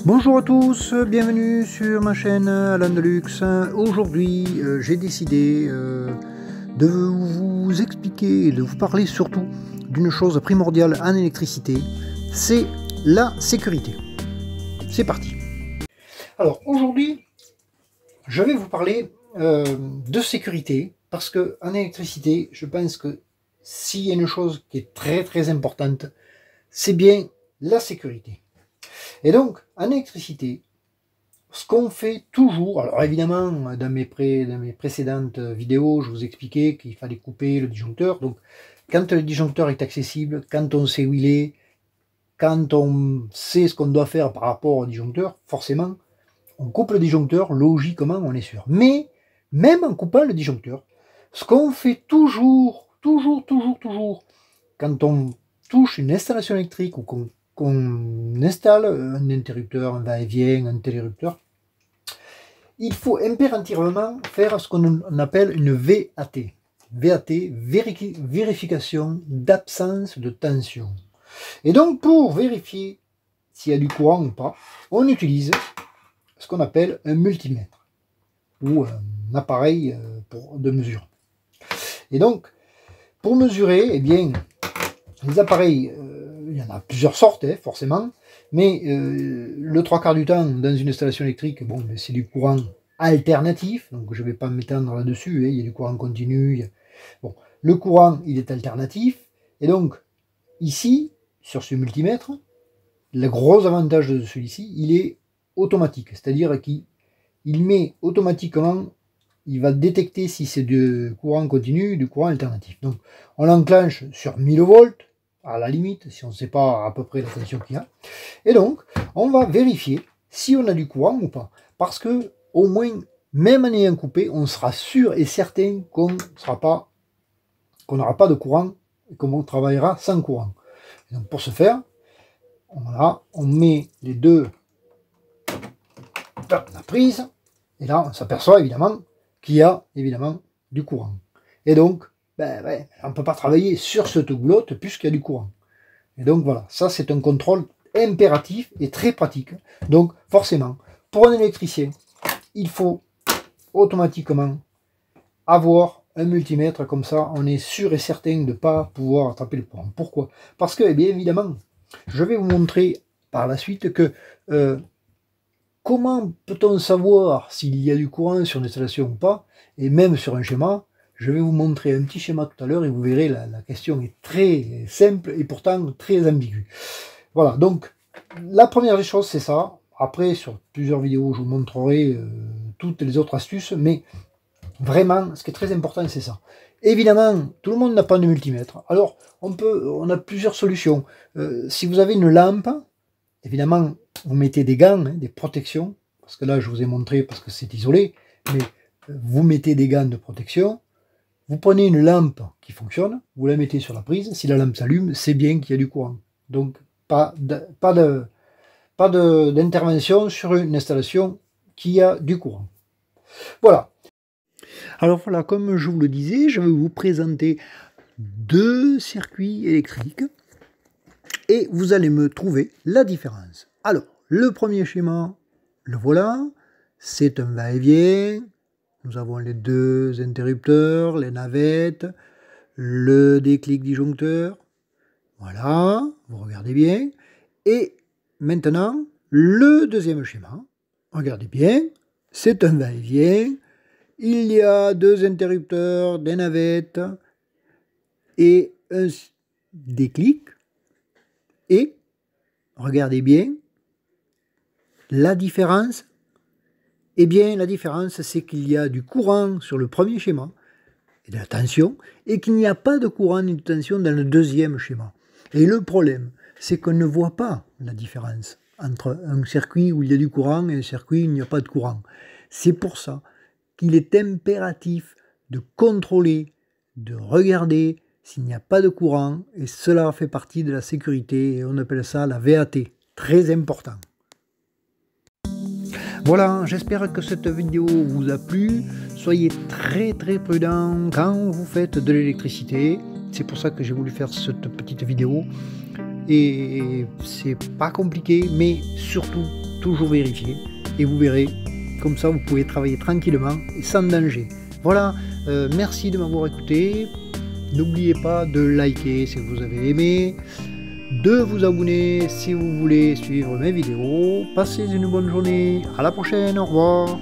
Bonjour à tous, bienvenue sur ma chaîne Alan Deluxe. Aujourd'hui, j'ai décidé de vous expliquer et de vous parler surtout d'une chose primordiale en électricité, c'est la sécurité. C'est parti. Alors aujourd'hui, je vais vous parler de sécurité parce que en électricité, je pense que s'il y a une chose qui est très importante, c'est bien la sécurité. Et donc, en électricité, ce qu'on fait toujours, alors évidemment, dans mes précédentes vidéos, je vous expliquais qu'il fallait couper le disjoncteur. Donc, quand le disjoncteur est accessible, quand on sait où il est, quand on sait ce qu'on doit faire par rapport au disjoncteur, forcément, on coupe le disjoncteur, logiquement, on est sûr. Mais, même en coupant le disjoncteur, ce qu'on fait toujours, quand on touche une installation électrique ou qu'on installe un interrupteur, un va-et-vient, un interrupteur, il faut impérativement faire ce qu'on appelle une VAT. VAT, vérification d'absence de tension. Et donc, pour vérifier s'il y a du courant ou pas, on utilise ce qu'on appelle un multimètre ou un appareil de mesure. Et donc, pour mesurer, eh bien, les appareils, il y en a plusieurs sortes, forcément, mais le 3/4 du temps, dans une installation électrique, bon, c'est du courant alternatif, donc je ne vais pas m'étendre là-dessus, il y a du courant continu. Bon, le courant, il est alternatif, et donc, ici, sur ce multimètre, le gros avantage de celui-ci, il est automatique, c'est-à-dire qu'il met automatiquement, il va détecter si c'est du courant continu ou du courant alternatif. Donc, on l'enclenche sur 1000 volts, à la limite, si on ne sait pas à peu près la tension qu'il y a. Et donc, on va vérifier si on a du courant ou pas. Parce que, au moins, même en ayant coupé, on sera sûr et certain qu'on n'aura pas de courant et qu'on travaillera sans courant. Et donc, pour ce faire, on met les deux dans la prise, et là, on s'aperçoit évidemment qu'il y a évidemment du courant. Et donc, on ne peut pas travailler sur cette goulotte puisqu'il y a du courant. Et donc voilà, ça c'est un contrôle impératif et très pratique. Donc forcément, pour un électricien, il faut automatiquement avoir un multimètre, comme ça on est sûr et certain de ne pas pouvoir attraper le courant. Pourquoi? Parce que, eh bien évidemment, je vais vous montrer par la suite que comment peut-on savoir s'il y a du courant sur une installation ou pas, et même sur un schéma. Je vais vous montrer un petit schéma tout à l'heure et vous verrez, la question est très simple et pourtant très ambiguë. Voilà, donc la première des choses c'est ça. Après, sur plusieurs vidéos, je vous montrerai toutes les autres astuces, mais vraiment, ce qui est très important, c'est ça. Évidemment, tout le monde n'a pas de multimètre. Alors, on a plusieurs solutions. Si vous avez une lampe, évidemment, vous mettez des gants, des protections, parce que là, je vous ai montré parce que c'est isolé, mais vous mettez des gants de protection. Vous prenez une lampe qui fonctionne, vous la mettez sur la prise, si la lampe s'allume, c'est bien qu'il y a du courant. Donc, pas d'intervention sur une installation qui a du courant. Voilà. Alors voilà, comme je vous le disais, je vais vous présenter deux circuits électriques et vous allez me trouver la différence. Alors, le premier schéma, le voilà, c'est un va-et-vient. Nous avons les deux interrupteurs, les navettes, le déclic disjoncteur. Voilà, vous regardez bien. Et maintenant, le deuxième schéma. Regardez bien, c'est un va-et-vient. Il y a deux interrupteurs, des navettes et un déclic. Et, regardez bien, la différence. Eh bien, la différence, c'est qu'il y a du courant sur le premier schéma, et de la tension, et qu'il n'y a pas de courant ni de tension dans le deuxième schéma. Et le problème, c'est qu'on ne voit pas la différence entre un circuit où il y a du courant et un circuit où il n'y a pas de courant. C'est pour ça qu'il est impératif de contrôler, de regarder s'il n'y a pas de courant, et cela fait partie de la sécurité, et on appelle ça la VAT, très important. Voilà, j'espère que cette vidéo vous a plu. Soyez très prudents quand vous faites de l'électricité. C'est pour ça que j'ai voulu faire cette petite vidéo. Et c'est pas compliqué, mais surtout, toujours vérifier et vous verrez, comme ça vous pouvez travailler tranquillement et sans danger. Voilà, merci de m'avoir écouté. N'oubliez pas de liker si vous avez aimé, de vous abonner si vous voulez suivre mes vidéos. Passez une bonne journée, à la prochaine, au revoir.